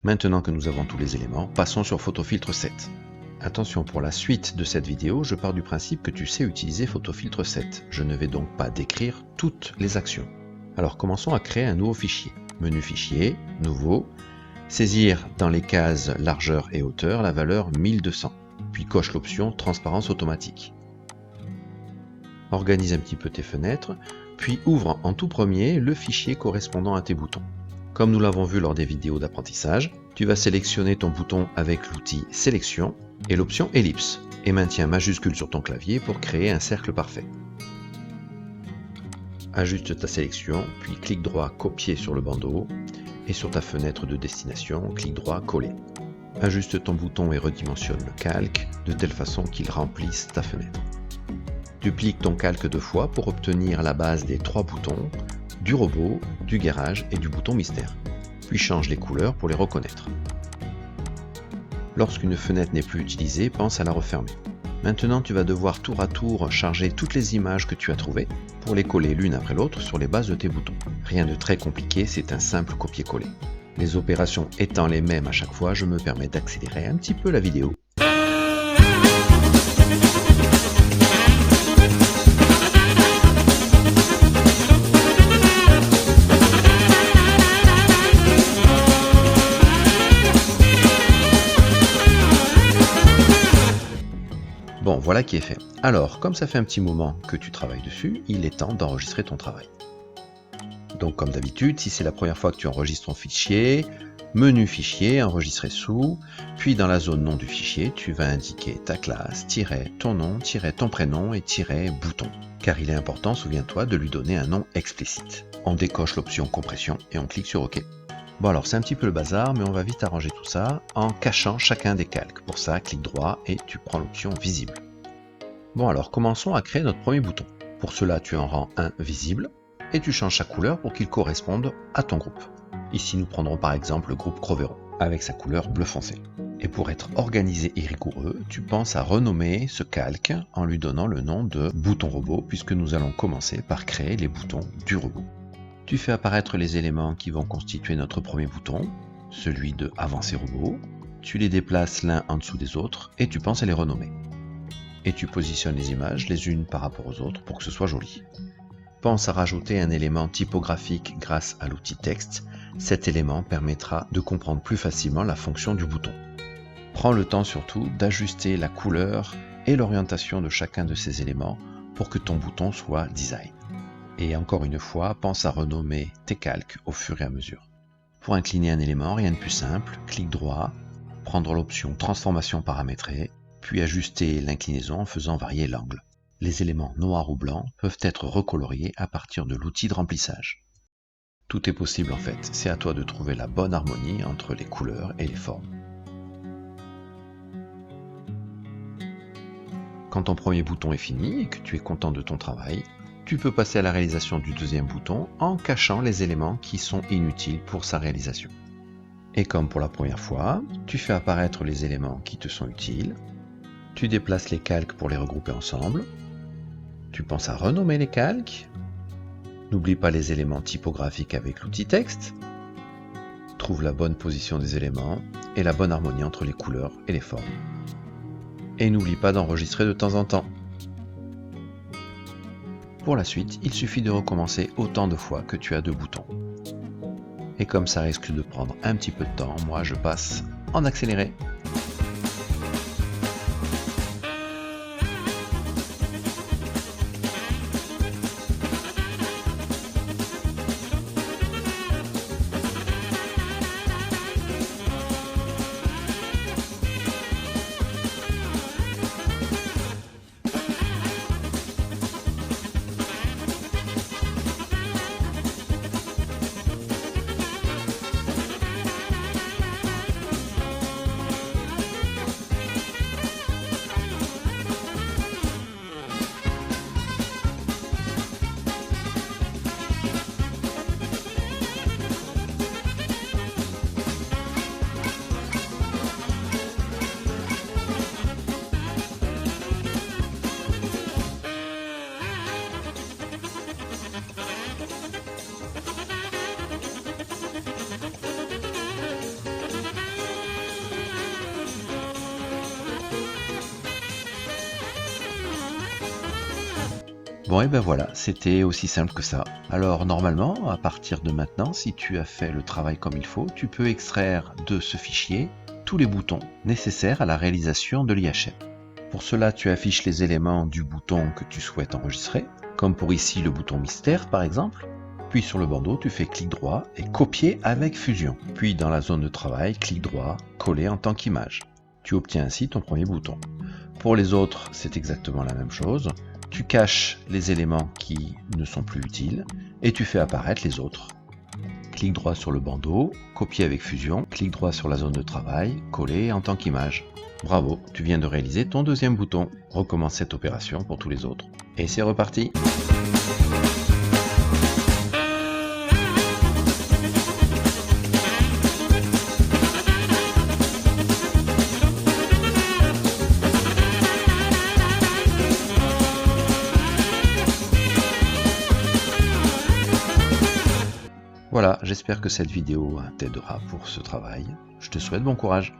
Maintenant que nous avons tous les éléments, passons sur PhotoFiltre 7. Attention, pour la suite de cette vidéo, je pars du principe que tu sais utiliser PhotoFiltre 7. Je ne vais donc pas décrire toutes les actions. Alors commençons à créer un nouveau fichier. Menu Fichier, Nouveau, saisir dans les cases largeur et hauteur la valeur 1200, puis coche l'option Transparence automatique. Organise un petit peu tes fenêtres, puis ouvre en tout premier le fichier correspondant à tes boutons. Comme nous l'avons vu lors des vidéos d'apprentissage, tu vas sélectionner ton bouton avec l'outil Sélection et l'option Ellipse, et maintiens majuscule sur ton clavier pour créer un cercle parfait. Ajuste ta sélection, puis clic droit Copier sur le bandeau, et sur ta fenêtre de destination, clic droit Coller. Ajuste ton bouton et redimensionne le calque, de telle façon qu'il remplisse ta fenêtre. Duplique ton calque 2 fois pour obtenir la base des 3 boutons, du robot, du garage et du bouton mystère. Puis change les couleurs pour les reconnaître. Lorsqu'une fenêtre n'est plus utilisée, pense à la refermer. Maintenant, tu vas devoir tour à tour charger toutes les images que tu as trouvées pour les coller l'une après l'autre sur les bases de tes boutons. Rien de très compliqué, c'est un simple copier-coller. Les opérations étant les mêmes à chaque fois, je me permets d'accélérer un petit peu la vidéo. Bon, voilà qui est fait. Alors, comme ça fait un petit moment que tu travailles dessus, il est temps d'enregistrer ton travail. Donc, comme d'habitude, si c'est la première fois que tu enregistres ton fichier, menu fichier, enregistrer sous, puis dans la zone nom du fichier, tu vas indiquer ta classe, ton nom, ton prénom et bouton. Car il est important, souviens-toi, de lui donner un nom explicite. On décoche l'option compression et on clique sur OK. Bon alors c'est un petit peu le bazar, mais on va vite arranger tout ça en cachant chacun des calques. Pour ça, clic droit et tu prends l'option visible. Bon alors commençons à créer notre premier bouton. Pour cela, tu en rends un visible et tu changes sa couleur pour qu'il corresponde à ton groupe. Ici, nous prendrons par exemple le groupe Crovero avec sa couleur bleu foncé. Et pour être organisé et rigoureux, tu penses à renommer ce calque en lui donnant le nom de bouton robot puisque nous allons commencer par créer les boutons du robot. Tu fais apparaître les éléments qui vont constituer notre premier bouton, celui de Avancer robot, tu les déplaces l'un en dessous des autres et tu penses à les renommer. Et tu positionnes les images les unes par rapport aux autres pour que ce soit joli. Pense à rajouter un élément typographique grâce à l'outil texte, cet élément permettra de comprendre plus facilement la fonction du bouton. Prends le temps surtout d'ajuster la couleur et l'orientation de chacun de ces éléments pour que ton bouton soit design. Et encore une fois, pense à renommer tes calques au fur et à mesure. Pour incliner un élément, rien de plus simple, clic droit, prendre l'option Transformation paramétrée, puis ajuster l'inclinaison en faisant varier l'angle. Les éléments noirs ou blancs peuvent être recoloriés à partir de l'outil de remplissage. Tout est possible en fait, c'est à toi de trouver la bonne harmonie entre les couleurs et les formes. Quand ton premier bouton est fini et que tu es content de ton travail, tu peux passer à la réalisation du deuxième bouton en cachant les éléments qui sont inutiles pour sa réalisation. Et comme pour la première fois, tu fais apparaître les éléments qui te sont utiles, tu déplaces les calques pour les regrouper ensemble, tu penses à renommer les calques, n'oublie pas les éléments typographiques avec l'outil texte, trouve la bonne position des éléments et la bonne harmonie entre les couleurs et les formes. Et n'oublie pas d'enregistrer de temps en temps. Pour la suite, il suffit de recommencer autant de fois que tu as de boutons. Et comme ça risque de prendre un petit peu de temps, moi je passe en accéléré. Bon et ben voilà, c'était aussi simple que ça. Alors normalement, à partir de maintenant, si tu as fait le travail comme il faut, tu peux extraire de ce fichier tous les boutons nécessaires à la réalisation de l'IHM. Pour cela, tu affiches les éléments du bouton que tu souhaites enregistrer, comme pour ici le bouton mystère par exemple. Puis sur le bandeau, tu fais clic droit et copier avec Fusion. Puis dans la zone de travail, clic droit, coller en tant qu'image. Tu obtiens ainsi ton premier bouton. Pour les autres, c'est exactement la même chose. Tu caches les éléments qui ne sont plus utiles et tu fais apparaître les autres. Clic droit sur le bandeau, copier avec Fusion, clic droit sur la zone de travail, coller en tant qu'image. Bravo, tu viens de réaliser ton deuxième bouton. Recommence cette opération pour tous les autres. Et c'est reparti! Voilà, j'espère que cette vidéo t'aidera pour ce travail. Je te souhaite bon courage.